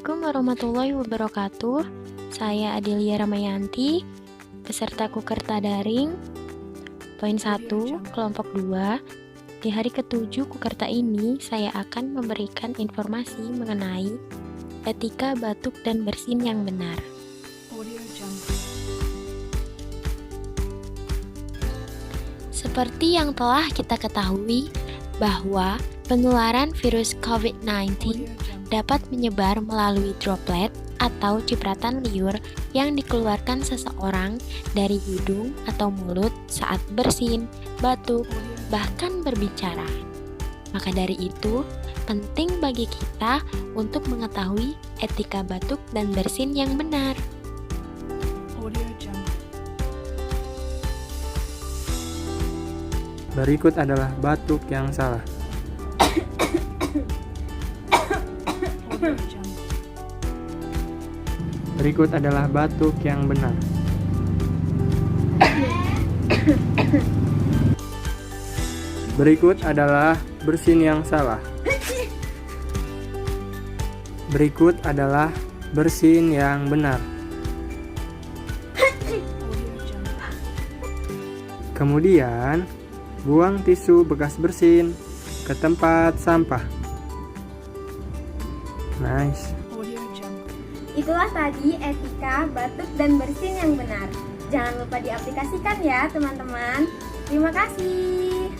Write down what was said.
Assalamualaikum warahmatullahi wabarakatuh. Saya Adelia Ramayanti, peserta Kukerta Daring. Poin 1, kelompok 2. Di hari ke-7 Kukerta ini, saya akan memberikan informasi mengenai etika batuk dan bersin yang benar. Seperti yang telah kita ketahui bahwa penularan virus COVID-19 dapat menyebar melalui droplet atau cipratan liur yang dikeluarkan seseorang dari hidung atau mulut saat bersin, batuk, bahkan berbicara. Maka dari itu, penting bagi kita untuk mengetahui etika batuk dan bersin yang benar. Berikut adalah batuk yang salah. Berikut adalah batuk yang benar. Berikut adalah bersin yang salah. Berikut adalah bersin yang benar. Kemudian, buang tisu bekas bersin ke tempat sampah. Nice. Itulah tadi etika batuk dan bersin yang benar. Jangan lupa diaplikasikan ya teman-teman. Terima kasih.